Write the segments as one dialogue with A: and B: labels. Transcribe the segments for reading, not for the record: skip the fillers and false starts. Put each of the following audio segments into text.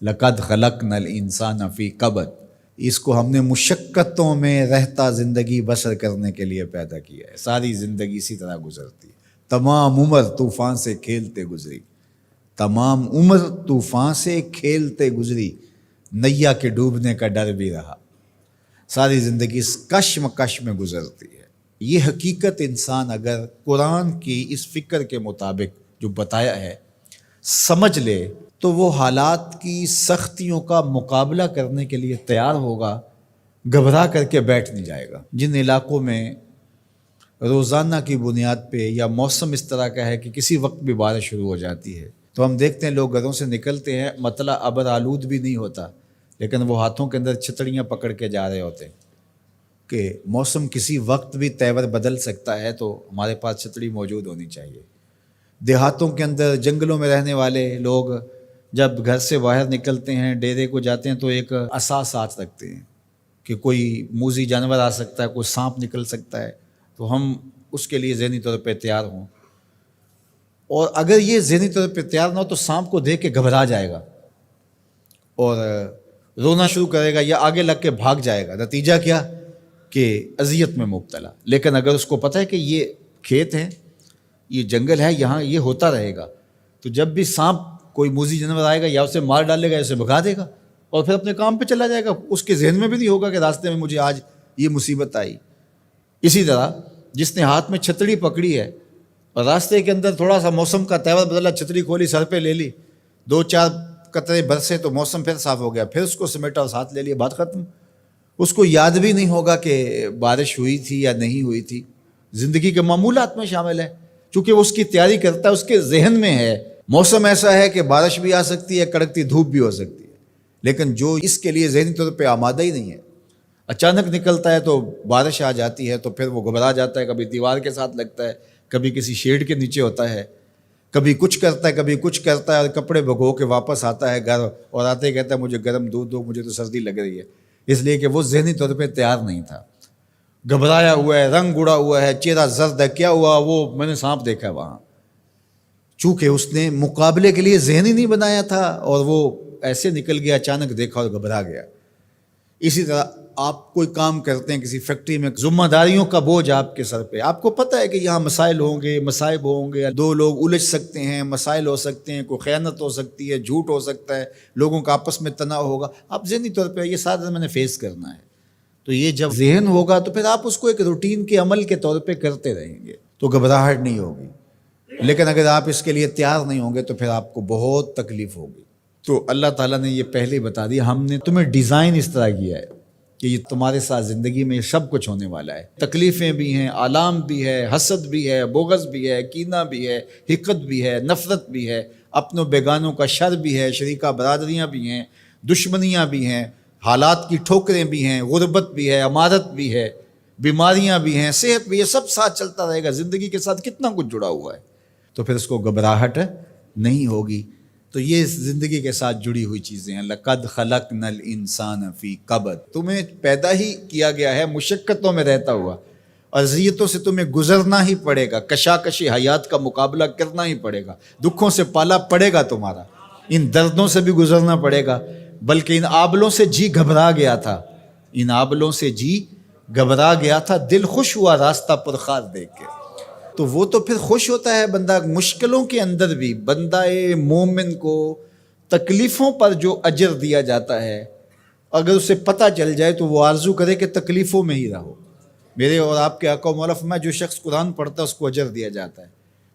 A: لقد خلقنا الانسان فی کبد، اس کو ہم نے مشقتوں میں رہتا زندگی بسر کرنے کے لیے پیدا کیا ہے۔ ساری زندگی اسی طرح گزرتی ہے، تمام عمر طوفان سے کھیلتے گزری، تمام عمر طوفان سے کھیلتے گزری، نیا کے ڈوبنے کا ڈر بھی رہا، ساری زندگی اس کشمکش میں گزرتی ہے۔ یہ حقیقت انسان اگر قرآن کی اس فکر کے مطابق جو بتایا ہے سمجھ لے تو وہ حالات کی سختیوں کا مقابلہ کرنے کے لیے تیار ہوگا، گھبرا کر کے بیٹھ نہیں جائے گا۔ جن علاقوں میں روزانہ کی بنیاد پہ یا موسم اس طرح کا ہے کہ کسی وقت بھی بارش شروع ہو جاتی ہے، تو ہم دیکھتے ہیں لوگ گھروں سے نکلتے ہیں، مطلع ابر آلود بھی نہیں ہوتا، لیکن وہ ہاتھوں کے اندر چھتریاں پکڑ کے جا رہے ہوتے ہیں کہ موسم کسی وقت بھی تیور بدل سکتا ہے، تو ہمارے پاس چھتری موجود ہونی چاہیے۔ دیہاتوں کے اندر جنگلوں میں رہنے والے لوگ جب گھر سے باہر نکلتے ہیں، ڈیرے کو جاتے ہیں، تو ایک عصا ساتھ رکھتے ہیں کہ کوئی موذی جانور آ سکتا ہے، کوئی سانپ نکل سکتا ہے، تو ہم اس کے لیے ذہنی طور پہ تیار ہوں۔ اور اگر یہ ذہنی طور پہ تیار نہ ہو تو سانپ کو دیکھ کے گھبرا جائے گا اور رونا شروع کرے گا یا آگے لگ کے بھاگ جائے گا، نتیجہ کیا کہ اذیت میں مبتلا۔ لیکن اگر اس کو پتہ ہے کہ یہ کھیت ہے، یہ جنگل ہے، یہاں یہ ہوتا رہے گا، تو جب بھی سانپ کوئی موذی جانور آئے گا یا اسے مار ڈالے گا یا اسے بھگا دے گا اور پھر اپنے کام پہ چلا جائے گا، اس کے ذہن میں بھی نہیں ہوگا کہ راستے میں مجھے آج یہ مصیبت آئی۔ اسی طرح جس نے ہاتھ میں چھتری پکڑی ہے اور راستے کے اندر تھوڑا سا موسم کا تیور بدلا، چھتری کھولی، سر پہ لے لی، 2-4 قطرے برسے تو موسم پھر صاف ہو گیا، پھر اس کو سمیٹا اور ساتھ لے لیا، بات ختم۔ اس کو یاد بھی نہیں ہوگا کہ بارش ہوئی تھی یا نہیں ہوئی تھی، زندگی کے معمولات میں شامل ہے، چونکہ وہ اس کی تیاری کرتا ہے، اس کے ذہن میں ہے موسم ایسا ہے کہ بارش بھی آ سکتی ہے، کڑکتی دھوپ بھی ہو سکتی ہے۔ لیکن جو اس کے لیے ذہنی طور پہ آمادہ ہی نہیں ہے، اچانک نکلتا ہے تو بارش آ جاتی ہے تو پھر وہ گھبرا جاتا ہے، کبھی دیوار کے ساتھ لگتا ہے، کبھی کسی شیڈ کے نیچے ہوتا ہے، کبھی کچھ کرتا ہے، کبھی کچھ کرتا ہے، اور کپڑے بھگو کے واپس آتا ہے گھر، اور آتے ہی کہتا ہے مجھے گرم دودھ دو، مجھے تو سردی لگ رہی ہے، اس لیے کہ وہ ذہنی طور پہ تیار نہیں تھا، گھبرایا ہوا ہے، رنگ اڑا ہوا ہے، چہرہ زرد ہے، کیا ہوا؟ وہ میں نے سانپ دیکھا ہے وہاں، چونکہ اس نے مقابلے کے لیے ذہن ہی نہیں بنایا تھا اور وہ ایسے نکل گیا، اچانک دیکھا اور گھبرا گیا۔ اسی طرح آپ کوئی کام کرتے ہیں کسی فیکٹری میں، ذمہ داریوں کا بوجھ آپ کے سر پہ، آپ کو پتہ ہے کہ یہاں مسائل ہوں گے، مصائب ہوں گے، 2 لوگ الجھ سکتے ہیں، مسائل ہو سکتے ہیں، کوئی خیانت ہو سکتی ہے، جھوٹ ہو سکتا ہے، لوگوں کا آپس میں تناؤ ہوگا، آپ ذہنی طور پہ یہ سارا میں نے فیس کرنا ہے۔ تو یہ جب ذہن ہوگا تو پھر آپ اس کو ایک روٹین کے عمل کے طور پہ کرتے رہیں گے تو گھبراہٹ نہیں ہوگی، لیکن اگر آپ اس کے لیے تیار نہیں ہوں گے تو پھر آپ کو بہت تکلیف ہوگی۔ تو اللہ تعالیٰ نے یہ پہلے ہی بتا دیا، ہم نے تمہیں ڈیزائن اس طرح کیا ہے کہ یہ تمہارے ساتھ زندگی میں سب کچھ ہونے والا ہے، تکلیفیں بھی ہیں، آلام بھی ہے، حسد بھی ہے، بغض بھی ہے، کینہ بھی ہے، حقد بھی ہے، نفرت بھی ہے، اپنوں بیگانوں کا شر بھی ہے، شریکہ برادریاں بھی ہیں، دشمنیاں بھی ہیں، حالات کی ٹھوکریں بھی ہیں، غربت بھی ہے، امارت بھی ہے، بیماریاں بھی ہیں، صحت بھی ہے، سب ساتھ چلتا رہے گا، زندگی کے ساتھ کتنا کچھ جڑا ہوا ہے، تو پھر اس کو گھبراہٹ نہیں ہوگی۔ تو یہ زندگی کے ساتھ جڑی ہوئی چیزیں ہیں۔ لقد خلقنا الانسان فی کبد، تمہیں پیدا ہی کیا گیا ہے مشقتوں میں رہتا ہوا، اذیتوں سے تمہیں گزرنا ہی پڑے گا، کشاکشی حیات کا مقابلہ کرنا ہی پڑے گا، دکھوں سے پالا پڑے گا تمہارا، ان دردوں سے بھی گزرنا پڑے گا، بلکہ ان آبلوں سے جی گھبرا گیا تھا، ان آبلوں سے جی گھبرا گیا تھا، دل خوش ہوا راستہ پرخار دیکھ کے۔ تو وہ تو پھر خوش ہوتا ہے بندہ مشکلوں کے اندر بھی، بندہ مومن کو تکلیفوں پر جو اجر دیا جاتا ہے اگر اسے پتہ چل جائے تو وہ آرزو کرے کہ تکلیفوں میں ہی رہو۔ میرے اور آپ کے آقا و مولا فرمایا جو شخص قرآن پڑھتا ہے اس کو اجر دیا جاتا ہے،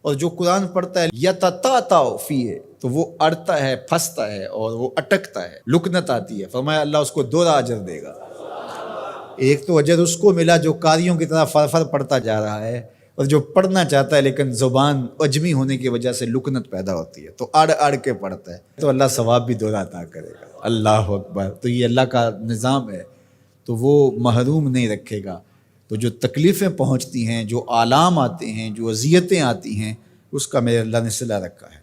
A: اور جو قرآن پڑھتا ہے یتتعتع فیہ، تو وہ اڑتا ہے، پھنستا ہے اور وہ اٹکتا ہے، لکنت آتی ہے، فرمایا اللہ اس کو 2 اجر دے گا۔ ایک تو اجر اس کو ملا جو قاریوں کی طرح فر پڑھتا جا رہا ہے، اور جو پڑھنا چاہتا ہے لیکن زبان عجمی ہونے کی وجہ سے لکنت پیدا ہوتی ہے تو اڑ کے پڑھتا ہے، تو اللہ ثواب بھی 2 عطا کرے گا۔ اللہ اکبر۔ تو یہ اللہ کا نظام ہے، تو وہ محروم نہیں رکھے گا۔ تو جو تکلیفیں پہنچتی ہیں، جو آلام آتے ہیں، جو اذیتیں آتی ہیں، اس کا میرے اللہ نے صلہ رکھا ہے۔